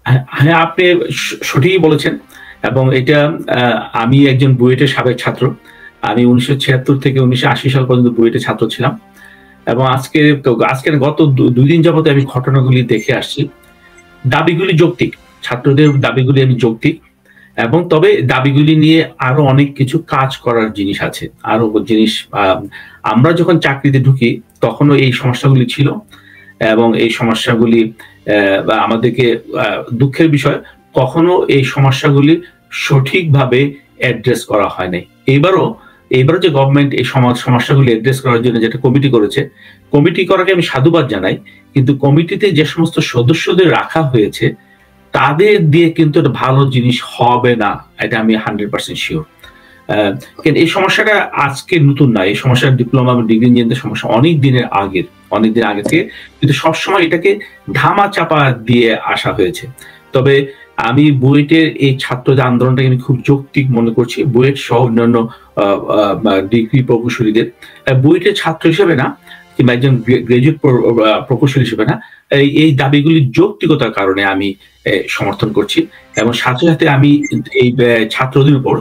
হ্যাঁ, আপনি সঠিকই বলেছেন। এবং এটা আমি একজন বুয়েটের সাবেক ছাত্র। আমি 1976 থেকে 1980 সাল পর্যন্ত বুয়েটের ছাত্র ছিলাম। এবং আজকে গত ২ দিন যাবত আমি ঘটনাগুলি দেখে আসছি। দাবিগুলি যৌক্তিক। ছাত্রদের দাবিগুলি যৌক্তিক। এবং তবে দাবিগুলি নিয়ে আরো অনেক কিছু কাজ করার জিনিস আছে। আরো জিনিস আমরা যখন চাকরিতে ঢুকি তখনও এই সমস্যাগুলি ছিল। এবং এই সমস্যাগুলি আমাদেরকে দুঃখের বিষয় কখনো এই সমস্যাগুলি সঠিকভাবে অ্যাড্রেস করা হয় নাই। এবারও যে গভর্নমেন্ট এই সমস্যাগুলি অ্যাড্রেস করার জন্য যেটা কমিটি করেছে, কমিটি করাকে আমি সাধুবাদ জানাই। কিন্তু কমিটিতে যে সমস্ত সদস্যদের রাখা হয়েছে তাদের দিয়ে কিন্তু একটা ভালো জিনিস হবে না, এটা আমি 100% শিওর। কিন্তু এই সমস্যাটা আজকে নতুন না। এই সমস্যা ডিপ্লোমা এবং ডিগ্রি ইঞ্জিনিয়ারদের সমস্যা অনেক দিন আগে থেকে, কিন্তু সবসময় এটাকে ধামা চাপা দিয়ে আসা হয়েছে। তবে আমি বুয়েটের এই ছাত্রদের আন্দোলনটাকে আমি খুব যৌক্তিক মনে করছি, বুয়েট সহ অন্যান্য ডিগ্রি প্রকৌশলীদের। বুয়েটের ছাত্র হিসেবে না, কিংবা একজন গ্রাজুয়েট প্রকৌশলী হিসেবে না, এই দাবিগুলির যৌক্তিকতার কারণে আমি সমর্থন করছি। এবং সাথে সাথে আমি এই ছাত্রদের উপর,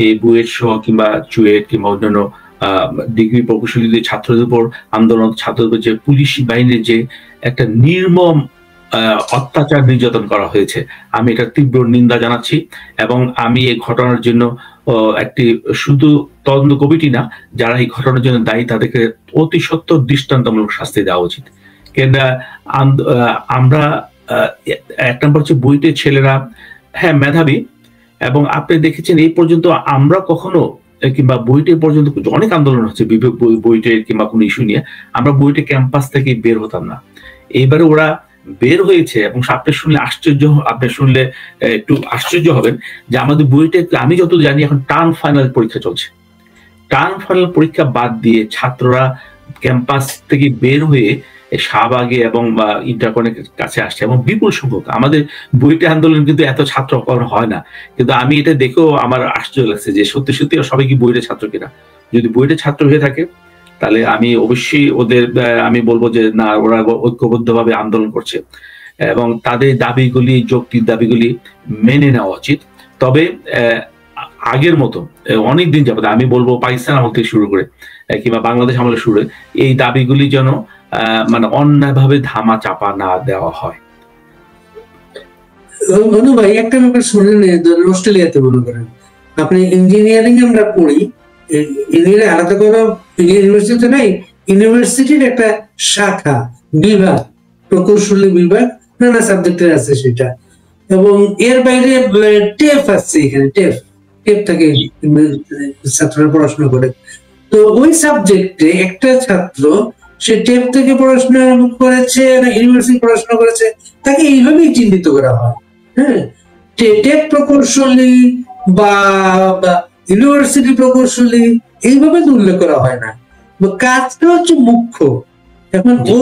এই বুয়েট সহ কিংবা চুয়েট কিংবা অন্যান্য ডিগ্রি প্রকৌশলীদের ছাত্রদের উপর আন্দোলন, ছাত্রদের উপর যে পুলিশ বাহিনীর যে একটা নির্মম অত্যাচার নির্যাতন করা হয়েছে, আমি এটা তীব্র নিন্দা জানাচ্ছি। এবং আমি এই ঘটনার জন্য একটি শুধু তদন্ত কমিটি না, যারা এই ঘটনার জন্য দায়ী তাদেরকে অতি সত্বর দৃষ্টান্তমূলক শাস্তি দেওয়া উচিত। কেননা আমরা এক নম্বর হচ্ছে বুয়েটের ছেলেরা হ্যাঁ মেধাবী, এবং আপনি দেখেছেন এই পর্যন্ত আমরা কখনো কিংবা বুয়েটের পর্যন্ত অনেক আন্দোলন হচ্ছে বুয়েটের কিংবা কোনো ইস্যু নিয়ে, আমরা বুয়েটের ক্যাম্পাস থেকে বের হতাম না। এইবারে ওরা বের হয়েছে এবং আপনি শুনলে একটু আশ্চর্য হবেন যে আমাদের বুয়েটে, আমি যত জানি এখন টার্ম ফাইনাল পরীক্ষা চলছে। টার্ম ফাইনাল পরীক্ষা বাদ দিয়ে ছাত্ররা ক্যাম্পাস থেকে বের হয়ে শাহবাগে এবং ইন্টারকনেক্টের কাছে আসছে, এবং বিপুল সংখ্যক। আমাদের বুয়েটে আন্দোলন কিন্তু এত ছাত্র কখনো হয় না, কিন্তু আমি এটা দেখেও আমার আশ্চর্য লাগছে যে সত্যি সত্যি সবাই কি বুয়েটের ছাত্র কিনা। যদি বুয়েটের ছাত্র হয়ে থাকে তাহলে আমি অবশ্যই ওদের আমি বলবো যে না, ওরা ঐক্যবদ্ধভাবে আন্দোলন করছে এবং তাদের দাবিগুলি, যৌক্তিক দাবিগুলি মেনে নেওয়া উচিত। তবে আগের মতো অনেকদিন যাবত আমি বলবো পাকিস্তান আমল থেকে শুরু করে কিংবা বাংলাদেশ আমলে শুরু করে এই দাবিগুলি যেন মানে অন্যায়ভাবে ধামা চাপা না দেওয়া হয়। অনু ভাই, একটা ব্যাপার শুনেন, অস্ট্রেলিয়াতে মনে করেন আপনি ইঞ্জিনিয়ারিং আমরা পড়ি, ইঞ্জিনিয়ারিং আলাদা কোনো ইউনিভার্সিটি নাই, ইউনিভার্সিটির একটা শাখা বিভাগ, প্রকৌশলী বিভাগ, নানা সাবজেক্টের আছে সেটা। এবং এর বাইরে টেফ আছে, এখানে টেফ থেকে ছাত্ররা পড়াশোনা করে। তো ওই সাবজেক্টে একটা ছাত্র সে টেপ থেকে পড়াশোনা করেছে না ইউনিভার্সিটি পড়াশোনা করেছে, তাকে এইভাবেই চিহ্নিত করা হয়। হ্যাঁ, টেপ প্রকৌশলী বা ইউনিভার্সিটি প্রকৌশলী এইভাবে তো উল্লেখ করা হয় না। কাজটা হচ্ছে মুখ্য। এখন ও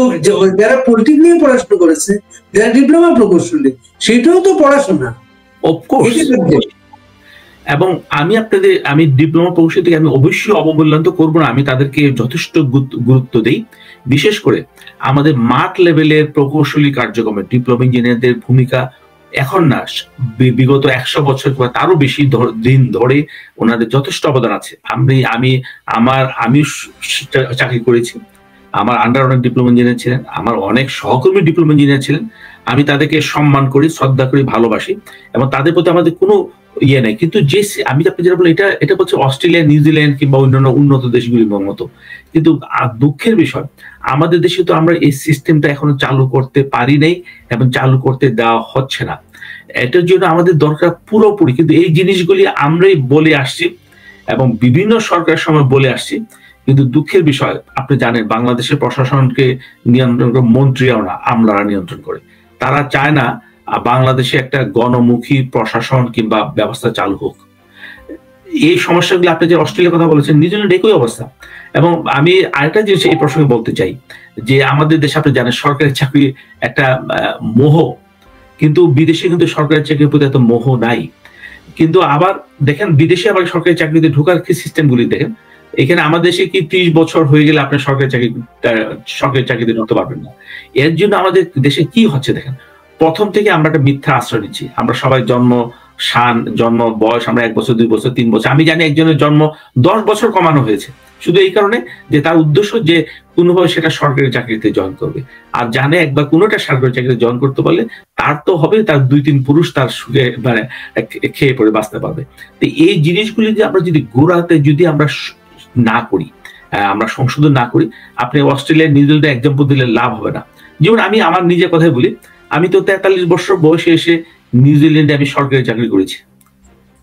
যারা পলিটিক্স নিয়ে পড়াশোনা করেছে, যারা ডিপ্লোমা প্রকৌশলী, সেটাও তো পড়াশোনা। এবং আমি ডিপ্লোমা প্রকৌশলী থেকে আমি অবশ্যই অবমূল্যায়ন তো করবো না, আমি তাদেরকে যথেষ্ট গুরুত্ব দিই। বিশেষ করে আমাদের মাঠ লেভেলের প্রকৌশলী কার্যক্রমে ডিপ্লোমা ইঞ্জিনিয়ারদের ভূমিকা এখন না, বিগত 100 বছর বা তারও বেশি দিন ধরে ওনাদের যথেষ্ট অবদান আছে। আমি চাকরি করেছি, আমার আন্ডার অনেক ডিপ্লোমা ইঞ্জিনিয়ার ছিলেন, আমার অনেক সহকর্মী ডিপ্লোমা ইঞ্জিনিয়ার ছিলেন। আমি তাদেরকে সম্মান করি, শ্রদ্ধা করি, ভালোবাসি, এবং তাদের প্রতি আমাদের কোনো ইয়ে নেই। কিন্তু যে আমি আপনি যেটা বলি, এটা বলছে অস্ট্রেলিয়া, নিউজিল্যান্ড কিংবা অন্যান্য উন্নত দেশগুলির মতো। কিন্তু দুঃখের বিষয় আমাদের দেশে তো আমরা এই সিস্টেমটা এখনো চালু করতে পারি নাই এবং চালু করতে দেওয়া হচ্ছে না। এটার জন্য আমাদের দরকার পুরোপুরি, কিন্তু এই জিনিসগুলি আমরাই বলে আসছি এবং বিভিন্ন সরকারের সময় বলে আসছি। কিন্তু দুঃখের বিষয় আপনি জানেন, বাংলাদেশের প্রশাসনকে নিয়ন্ত্রণ করে মন্ত্রীরাও না, আমলারা নিয়ন্ত্রণ করে। তারা চায় না বাংলাদেশে একটা গণমুখী প্রশাসন কিংবা ব্যবস্থা চালু হোক। এই সমস্যাগুলো আপনি যে অস্ট্রেলিয়ার কথা বলেছেন, নিউজিল্যান্ড একই অবস্থা। এবং আমি আরেকটা জিনিস এই প্রসঙ্গে বলতে চাই যে আমাদের দেশে আপনি জানেন সরকারি চাকরি একটা মোহ, কিন্তু বিদেশে কিন্তু সরকারি চাকরির প্রতি এত মোহ নাই। কিন্তু আবার দেখেন বিদেশে আবার সরকারি চাকরিতে ঢোকার কি সিস্টেমগুলি দেখেন। এখানে আমাদের দেশে কি 30 বছর হয়ে গেলে আপনার সরকারি চাকরিতে ঢুকতে পারবেন না। এর জন্য আমাদের দেশে কি হচ্ছে দেখেন, প্রথম থেকে আমরা একটা মিথ্যা আশ্রয় নিচ্ছি। আমরা সবাই জন্ম বয়স আমরা 1 বছর 2 বছর 3 বছর, আমি জানি একজনের জন্ম 10 বছর কমানো হয়েছে শুধু এই কারণে যে তার উদ্দেশ্য যে কোনোভাবে সেটা সরকারি চাকরিতে জয়েন করবে, আর জানে একবার কোনোটা সরকারি চাকরিতে জয়েন করতে পারলে তার তো হবে, তার 2-3 পুরুষ তার সুখে মানে খেয়ে পড়ে বাঁচতে পারবে। তো এই জিনিসগুলি যে আমরা যদি গোড়াতে যদি আমরা না করি, আমরা সংশোধন না করি, আপনি অস্ট্রেলিয়া নিউজিল্যান্ডে এক্সাম্পল দিলে লাভ হবে না। যেমন আমি আমার নিজের কথাই বলি, আমি তো 43 বছর বয়সে এসে নিউজিল্যান্ডে আমি সরকারি চাকরি করেছি।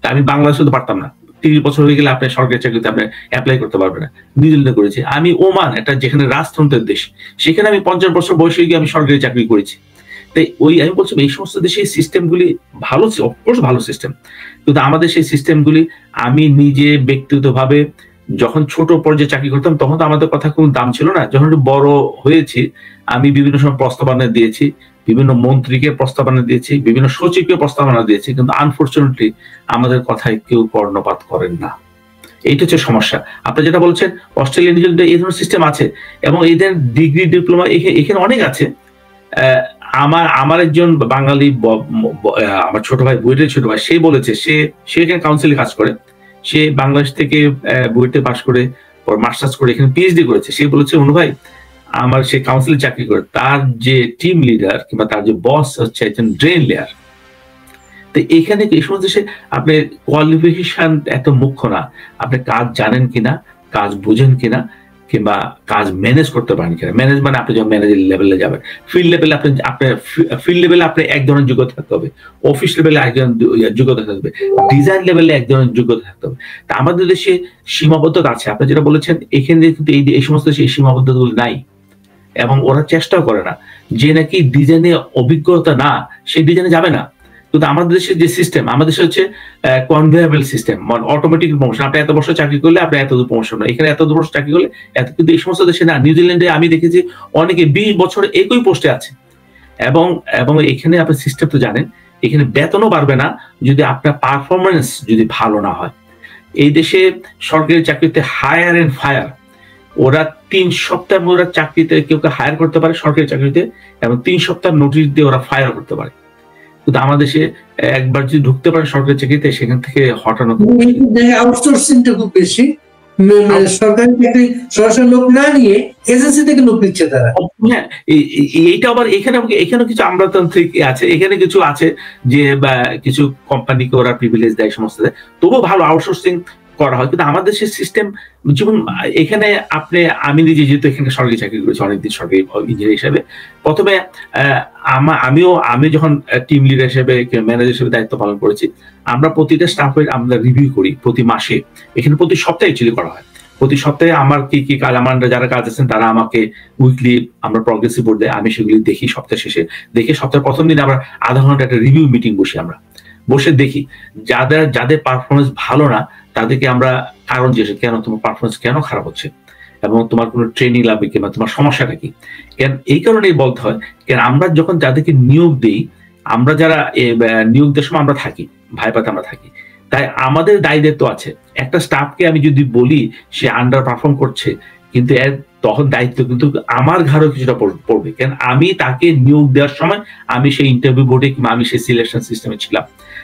তা আমি বাংলাদেশে তো পারতাম না, 30 বছর হয়ে গেলে আপনি সরকারি চাকরিতে আপনি অ্যাপ্লাই করতে পারবেন না। নিউজিল্যান্ডে করেছি। আমি ওমান, একটা যেখানে রাজতন্ত্রের দেশ, সেখানে আমি 50 বছর বয়সে গিয়ে আমি সরকারি চাকরি করেছি। তাই আমি বলছিলাম এই সমস্ত দেশে এই সিস্টেমগুলি ভালো, অফকোর্স ভালো সিস্টেম, কিন্তু আমাদের সেই সিস্টেমগুলি আমি নিজে ব্যক্তিগতভাবে যখন ছোট পর্যায়ে চাকরি করতাম তখন তো আমাদের কথা কোনো দাম ছিল না। যখন একটু বড় হয়েছি আমি বিভিন্ন সময় প্রস্তাবনা দিয়েছি, বিভিন্ন মন্ত্রীকে প্রস্তাবনা দিয়েছি, বিভিন্ন সচিবকে প্রস্তাবনা দিয়েছি, কিন্তু আনফরচুনেটলি আমাদের কথায় কেউ কর্ণপাত করেন না। এইটা হচ্ছে সমস্যা। আপনি যেটা বলছেন অস্ট্রেলিয়া নিউজিল্যান্ডে এই ধরনের সিস্টেম আছে এবং এদের ডিগ্রি ডিপ্লোমা এখানে অনেক আছে। আমার একজন বাঙালি আমার ছোট ভাই, বুয়েটের ছোট ভাই, সে বলেছে সে এখানে কাউন্সিলে কাজ করে, সে বাংলাদেশ থেকে বুয়েটে পাশ করে মাস্টার্স করে এখানে পিএইচডি করেছে। সে বলেছে অনু ভাই আমার সে কাউন্সিলে চাকরি করে, তার যে টিম লিডার কিংবা তার যে বস হচ্ছে একজন ড্রেন লেয়ার। তো এখানে এই সমস্ত দেশে আপনার কোয়ালিফিকেশন এত মুখ্য না, আপনি কাজ জানেন কিনা, কাজ বুঝেন কিনা, কিংবা কাজ ম্যানেজ করতে পারেন কিনা। ম্যানেজ মানে আপনি যখন ম্যানেজার লেভেলে যাবেন, ফিল্ড লেভেলে ফিল্ড লেভেলে আপনি এক ধরনের যোগ্যতা থাকতে হবে, অফিস লেভেলে একজন যোগ্যতা থাকতে হবে, ডিজাইন লেভেলে এক ধরনের যোগ্যতা থাকতে হবে। তা আমাদের দেশে সীমাবদ্ধতা আছে, আপনি যেটা বলেছেন এখানে কিন্তু এই সমস্ত দেশে এই সীমাবদ্ধতাগুলো নাই এবং ওরা চেষ্টাও করে না। যে নাকি ডিজাইনে অভিজ্ঞতা না সেই ডিজাইনে যাবে না। কিন্তু আমাদের দেশের যে সিস্টেম, আমাদের দেশে হচ্ছে কনভেয়াবল সিস্টেম, মানে অটোমেটিক প্রমোশন। আপনি এত বছর চাকরি করলে আপনি এত প্রমোশন, এখানে এত বছর চাকরি করলে এত, কিন্তু এই সমস্ত দেশে না। নিউজিল্যান্ডে আমি দেখেছি অনেকে 20 বছর একই পোস্টে আছে এবং এখানে আপনি সিস্টেম তো জানেন, এখানে বেতনও বাড়বে না যদি আপনার পারফরমেন্স যদি ভালো না হয়। এই দেশে সরকারি চাকরিতে হায়ার এন্ড ফায়ার, ওরা 3 সপ্তাহ ওরা চাকরিতে কেউ হায়ার করতে পারে সরকারি চাকরিতে, এবং 3 সপ্তাহ নোটিশ দিয়ে ওরা ফায়ার করতে পারে। কিন্তু আমাদের দেশে একবার যদি ঢুকতে পারে সরকারি চাকরিতে, সেখান থেকে হটানো আউটসোর্সিংটা খুব বেশি। সরকারি চাকরি সরাসরি লোক না নিয়ে এজেন্সি থেকে লোক নিচ্ছে তারা। হ্যাঁ, এইটা আবার এখানে কিছু আমলাতান্ত্রিক আছে, এখানে কিছু আছে যে কিছু কোম্পানিকে ওরা প্রিভিলেজ দেয় সমস্ত, তবুও ভালো আউটসোর্সিং করা হয়। কিন্তু আমাদের দেশের সিস্টেম যেমন এখানে আমি নিজে যেহেতু এখানে সরকারি চাকরি করেছি অনেকদিন সরকারি ইঞ্জিনিয়ার হিসেবে, প্রথমে আমি যখন টিম লিডার হিসেবে ম্যানেজার হিসেবে দায়িত্ব পালন করেছি, আমরা প্রতিটা স্টাফের আমরা রিভিউ করি প্রতি মাসে, এখানে প্রতি সপ্তাহে অ্যাকচুয়ালি করা হয়। প্রতি সপ্তাহে আমার কি কাজ, আমার যারা কাজ আছেন তারা আমাকে উইকলি আমরা প্রগ্রেস রিপোর্ট দেয়, আমি সেগুলি দেখি সপ্তাহ শেষে। দেখে সপ্তাহের প্রথম দিন আমরা আধা ঘন্টা একটা রিভিউ মিটিং আমরা বসে দেখি যাদের পারফরমেন্স ভালো না তাদেরকে আমরা কারণ জিজ্ঞেস, কেন তোমার পারফরমেন্স কেন খারাপ হচ্ছে এবং তোমার কোনো ট্রেনিং লাগবে কিংবা তোমার সমস্যাটা কি। কেন এই কারণেই বলতে হয়, কেন আমরা যখন যাদেরকে নিয়োগ দিই, আমরা যারা নিয়োগ দেওয়ার সময় আমরা থাকি ভাইপাতে আমরা থাকি, তাই আমাদের দায়িত্ব আছে। একটা স্টাফকে আমি যদি বলি সে আন্ডার পারফর্ম করছে, কিন্তু এর তখন দায়িত্ব কিন্তু আমার ঘাড়ও কিছুটা পড়বে, কেন আমি তাকে নিয়োগ দেওয়ার সময় আমি সেই ইন্টারভিউ বোর্ডে কিংবা আমি সেই সিলেকশন সিস্টেমে ছিলাম।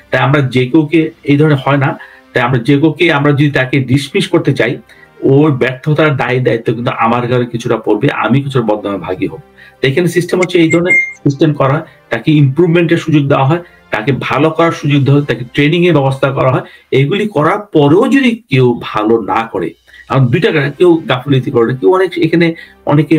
তাই আমরা যে কেউকে এই ধরনের হয় না, তাই আমরা যে কেউকে আমরা যদি তাকে ডিসমিস করতে চাই, ওর ব্যর্থতার দায়িত্ব কিন্তু আমার ঘরে কিছুটা পড়বে, আমি কিছুটা বদনামে ভাগী হব। এখানে সিস্টেম হচ্ছে এই ধরনের সিস্টেম করা হয়, তাকে ইমপ্রুভমেন্টের সুযোগ দেওয়া হয়, তাকে ভালো করার সুযোগ দেওয়া হয়, তাকে ট্রেনিং এর ব্যবস্থা করা হয়। এইগুলি করার পরেও যদি কেউ ভালো না করে, কারণ দুইটা কেউ গাফিলতি করে, কেউ অনেকে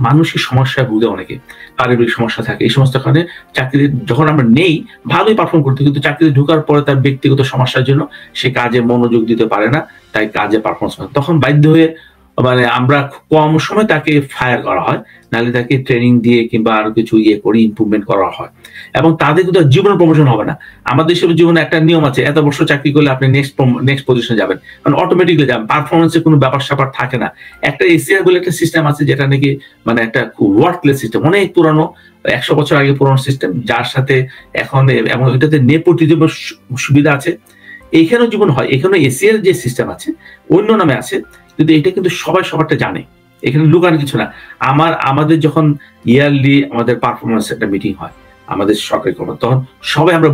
মানসিক সমস্যায় ভুগে, অনেকে পারিবারিক সমস্যা থাকে, এই সমস্ত কারণে চাকরি যখন আমরা নেই ভালোই পারফর্ম করতে, কিন্তু চাকরিতে ঢোকার পরে তার ব্যক্তিগত সমস্যার জন্য সে কাজে মনোযোগ দিতে পারে না, তাই কাজে পারফরমেন্স করে, তখন বাধ্য হয়ে আমরা কম সময় তাকে ফায়ার করা হয়, নাহলে তাকে ট্রেনিং দিয়ে কিংবা আরো কিছু করে ইমপ্রুভমেন্ট করা হয়। এবং তাদের কিন্তু জীবনে প্রমোশন হবে না। আমাদের দেশের জীবনে একটা নিয়ম আছে, এত বছর চাকরি করলে আপনি নেক্সট পজিশনে যাবেন, মানে অটোমেটিকলি যাবেন, পারফরমেন্সের কোনো ব্যাপার স্যাপার থাকে না। একটা এসিআর বলে একটা সিস্টেম আছে যেটা নাকি মানে একটা ওয়ার্কলেস সিস্টেম, অনেক পুরানো, 100 বছর আগে পুরানো সিস্টেম, যার সাথে এখন এবং এটাতে নেপোটিজমের সুবিধা আছে। এইখানেও জীবন হয়, এখানেও এসিআর যে সিস্টেম আছে অন্য নামে আছে, কিন্তু এটা কিন্তু সবারটা জানে, এখানে লুকানো কিছু না। আমাদের যখন ইয়ারলি আমাদের পারফরমেন্স একটা মিটিং হয়, আমাদের সরকারি কর্মকর্তা, তখন সবাই আমরা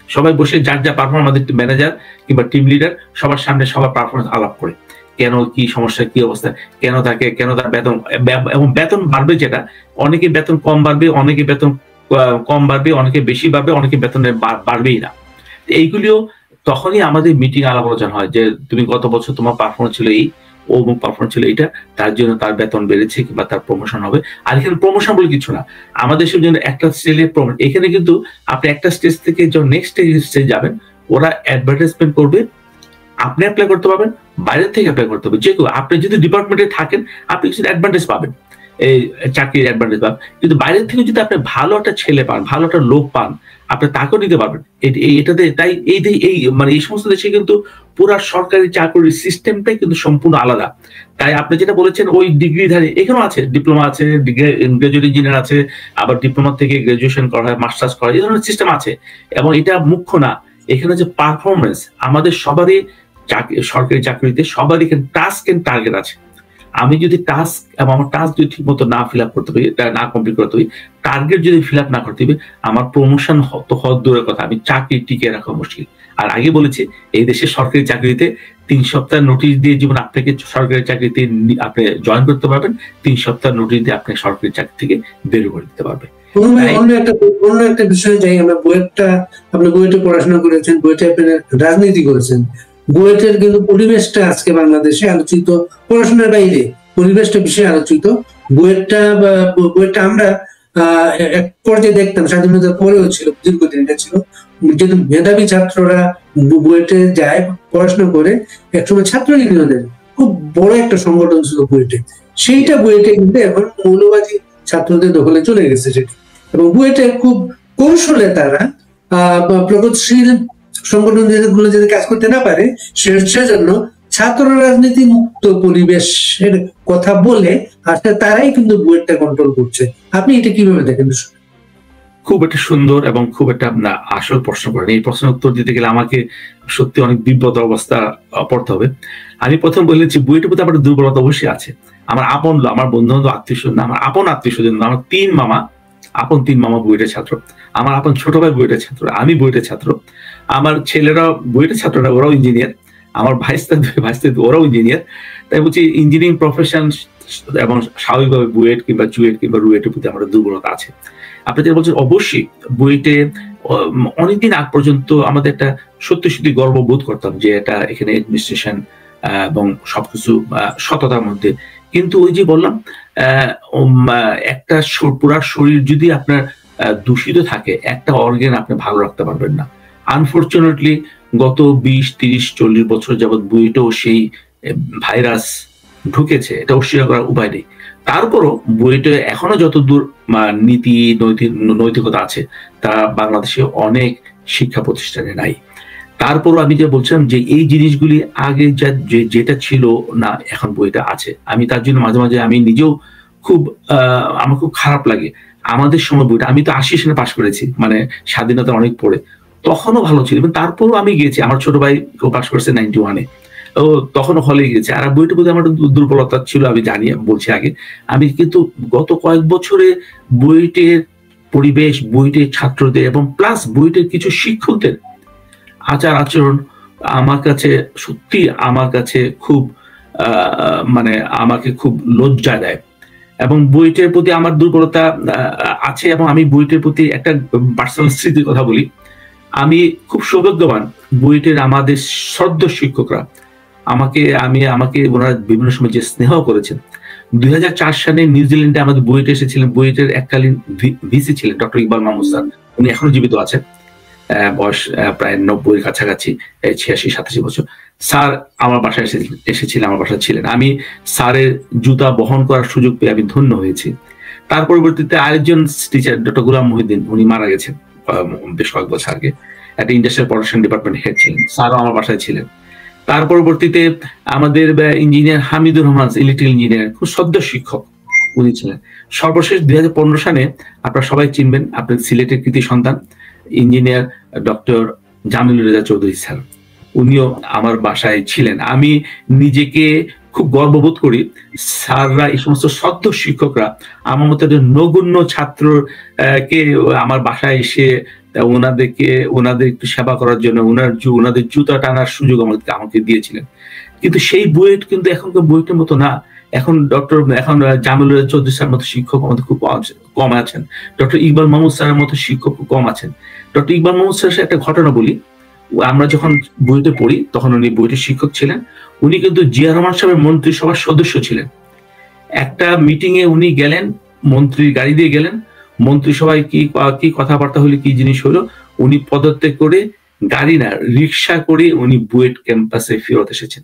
সবাই বসে যার যা পারফরমেন্স, আমাদের ম্যানেজার কিংবা টিম লিডার সবার সামনে সবার পারফরমেন্স আলাপ করে, কেন কি সমস্যা, কি অবস্থা, কেন তার বেতন, এবং বেতন বাড়বে, যেটা অনেকে বেতন কম বাড়বে, অনেকে বেতন কম বাড়বে, অনেকে বেশি বাড়বে, অনেকে বেতনের বাড়বেই না। এইগুলিও তখনই আমাদের মিটিং আলাপ আলোচনা হয় যে তুমি গত বছর তোমার পারফরমেন্স ছিল এই, অমুক পারফরমেন্স ছিল এইটা, তার জন্য তার বেতন বেড়েছে কিংবা তার প্রমোশন হবে। আর এখানে প্রমোশন বলে কিছু না, আমাদের সব জন্য একটা স্টেজে প্রমোশন। এখানে কিন্তু আপনি একটা স্টেজ থেকে যখন নেক্সট স্টেজ যাবেন, ওরা অ্যাডভার্টাইজমেন্ট করবে, আপনি অ্যাপ্লাই করতে পারবেন, বাইরের থেকে অ্যাপ্লাই করতে হবে। যে কেউ, আপনি যদি ডিপার্টমেন্টে থাকেন আপনি কিছু অ্যাডভান্টেজ পাবেন, এই চাকরির অ্যাডভান্টেজ পাবেন, কিন্তু বাইরের থেকে যদি আপনি ভালো একটা ছেলে পান, ভালো একটা লোক পান, আপনি তাকেও নিতে পারবেন এটাতে। তাই এই মানে এই সমস্ত দেশে কিন্তু পুরো সরকারি চাকরির সিস্টেমটাই কিন্তু সম্পূর্ণ আলাদা। তাই আপনি যেটা বলেছেন ওই ডিগ্রিধারী, এখানেও আছে, ডিপ্লোমা আছে, গ্রাজুয়েট ইঞ্জিনিয়ার আছে, আবার ডিপ্লোমা থেকে গ্রাজুয়েশন করা হয়, মাস্টার্স করা হয়, এই ধরনের সিস্টেম আছে। এবং এটা মুখ্য না, এখানে যে পারফরমেন্স, আমাদের সবারই সরকারি চাকরিতে সবারই এখানে টাস্ক এন্ড টার্গেট আছে। আমি যদি টাস্ক এবং আমার টাস্ক যদি ঠিক মতো না ফিল আপ করতে পারি, না কমপ্লিট করতে পারি, টার্গেট যদি ফিল আপ না করতে পারি, আমার প্রমোশন তো হওয়ার দূরের কথা, আমি চাকরি টিকে রাখা মুশকিল। আর আগে বলেছি, এই দেশে সরকারি চাকরিতে 3 সপ্তাহ নোটিশ দিয়ে যেমন আপনাকে সরকারি চাকরিতে আপনি জয়েন করতে পারবেন, 3 সপ্তাহ নোটিশ দিয়ে আপনি সরকারি চাকরি থেকে বের করে দিতে পারবে। অন্য একটা বিষয়ে যাই, আমরা আপনি বুয়েটে পড়াশোনা করেছেন, বুয়েটে আপনি রাজনীতি করেছেন। বুয়েটের কিন্তু পরিবেশটা আজকে বাংলাদেশে আলোচিত, পড়াশোনার বাইরে পরিবেশটা বেশি আলোচিত। বুয়েটটা আমরা এক পর্যায়ে দেখতাম, স্বাধীনতার পরেও ছিল, দীর্ঘদিন এটা ছিল, যেহেতু মেধাবী ছাত্ররা বুয়েটে যায় পড়াশোনা করে। একসময় ছাত্র ইউনিয়নের খুব বড় একটা সংগঠন ছিল বুয়েটে, সেইটা বুয়েটে কিন্তু এখন মৌলবাদী ছাত্রদের দখলে চলে গেছে সেটা। এবং বুয়েটে খুব কৌশলে তারা প্রগতিশীল সংগঠন গুলো যদি কাজ করতে না পারে, সেজন্য ছাত্র রাজনীতি মুক্ত পরিবেশের কথা বলে আসলে তারাই কিন্তু বুয়েটটা কন্ট্রোল করছে। আপনি এটা কিভাবে দেখেন? খুব একটা সুন্দর এবং খুব একটা আসল প্রশ্ন করেন। এই প্রশ্নের উত্তর দিতে গেলে আমাকে সত্যি অনেক বিব্রত অবস্থা পড়তে হবে। আমি প্রথম বলেছি, বুয়েটের প্রতি আমার দুর্বলতা অবশ্যই আছে। আমার আমার বন্ধু বান্ধব, আত্মীয় স্বজন, আমার আপন আত্মীয় স্বজন, আমার 3 মামা বুয়েটের ছাত্র, আমার আপন ছোট ভাই বুয়েটের ছাত্র, আমি বুয়েটের ছাত্র, আমার ছেলেরা বুয়েটের ছাত্ররা, ওরাও ইঞ্জিনিয়ার, আমার ভাইস্তা ওরাও ইঞ্জিনিয়ার। তাই বলছি, ইঞ্জিনিয়ারিং প্রফেশন এবং স্বাভাবিকভাবে বুয়েট কিংবা চুয়েট কিংবা রুয়েটের প্রতি আমার দুর্বলতা আছে। আপনি যেটা বলছেন, অবশ্যই বুয়েটে অনেকদিন আগ পর্যন্ত আমাদের একটা সত্যি গর্ববোধ করতাম যে এটা এখানে অ্যাডমিনিস্ট্রেশন এবং সবকিছু সততার মধ্যে। কিন্তু ওই যে বললাম, একটা পুরা শরীর যদি আপনার দূষিত থাকে, একটা অর্গান আপনি ভালো রাখতে পারবেন না। আনফরচুনেটলি গত 20-30-40 বছর যাবৎ বুয়েটেও সেই ভাইরাস ঢুকেছে, এটা অস্বীকার করার উপায় নেই। তারপরও বুয়েটে এখনো যতদূর নীতি নৈতিকতা আছে তা বাংলাদেশে অনেক শিক্ষা প্রতিষ্ঠানে নাই। তারপরও আমি যে বলছিলাম যে এই জিনিসগুলি আগে যেটা ছিল না, এখন বইটা আছে। আমি তার জন্য মাঝে মাঝে আমি নিজেও আমার খুব খারাপ লাগে। আমাদের সময় বইটা, আমি তো 80 সালে পাশ করেছি, মানে স্বাধীনতা অনেক পরে, তখনও ভালো ছিল। তারপরও আমি গিয়েছি, আমার ছোট ভাই ও পাশ করেছে 91-এ, ও তখনও হলে গেছে। আর বইটার প্রতি আমার দুর্বলতা ছিল, আমি জানি, বলছি আগে। আমি কিন্তু গত কয়েক বছরে বইটের পরিবেশ, বইটের ছাত্রদের এবং প্লাস বইটের কিছু শিক্ষকদের আচার আচরণ আমার কাছে সত্যি, আমার কাছে খুব মানে আমাকে খুব লজ্জা দেয়। এবং বইটের প্রতি আমার দুর্বলতা আছে। এবং আমি বইটের প্রতি একটা পার্সোনাল স্মৃতির কথা বলি। আমি খুব সৌভাগ্যবান, বইটের আমাদের শ্রদ্ধ শিক্ষকরা আমাকে ওনারা বিভিন্ন সময় যে স্নেহ করেছেন। 2004 সালে নিউজিল্যান্ডে আমাদের বুয়েটে এসেছিলেন, বুয়েটের এককালীন ভিসি ছিলেন ডক্টর ইকবাল মাহমুদ স্যার। উনি এখনো জীবিত আছেন, বয়স প্রায় 90-এর কাছাকাছি, 86-87 বছর। স্যার আমার বাসায় এসেছিলেন, আমার বাসায় ছিলেন। আমি স্যারের জুতা বহন করার সুযোগ পেয়ে আমি ধন্য হয়েছি। তার পরবর্তীতে আরেকজন টিচার ডক্টর গোলাম মহিউদ্দিন, উনি মারা গেছেন বেশ কয়েক বছর আগে, একটা ইন্ডাস্ট্রিয়াল প্রোডাকশন ডিপার্টমেন্ট হেড ছিলেন, স্যারও আমার বাসায় ছিলেন। তার পরবর্তীতে আমাদের engineer Hamidur Rahman, electrical engineer, খুব সদ্য শিক্ষক উনি ছিলেন। সর্বশেষ 2015 সালে আপনারা সবাই চিনবেন, আপনার সিলেটের কৃতি সন্তান engineer doctor Jamilur Reza Chowdhury sir, উনিও আমার বাসায় ছিলেন। আমি নিজেকে খুব গর্ববোধ করি স্যাররা, এই সমস্ত সদ্য শিক্ষকরা আমার মতো নগণ্য ছাত্র কে আমার বাসায় এসে ওনাদের একটু সেবা করার জন্য ওনাদের জুতা টানার সুযোগ আমাকে দিয়েছিলেন। কিন্তু সেই বুয়েট কিন্তু এখনকার বুয়েটের মতো না। এখন জামিলুর চৌধুরী স্যার মতো শিক্ষক আমাদের খুব কম আছেন। ডক্টর ইকবাল মাহমুদ স্যারের মতো শিক্ষক খুব কম আছেন। ডক্টর ইকবাল মাহমুদ স্যারের একটা ঘটনা বলি। আমরা যখন বুয়েটে পড়ি তখন উনি বুয়েটের শিক্ষক ছিলেন। উনি কিন্তু জিয়া রহমান সাহেবের মন্ত্রিসভার সদস্য ছিলেন। একটা মিটিং এ উনি গেলেন, মন্ত্রীর গাড়ি দিয়ে গেলেন। মন্ত্রিসভায় কি কথাবার্তা হলো, কি জিনিস হলো, উনি পদত্যাগ করে গাড়ি না রিক্সা করে উনি বুয়েট ক্যাম্পাসে ফেরত এসেছেন।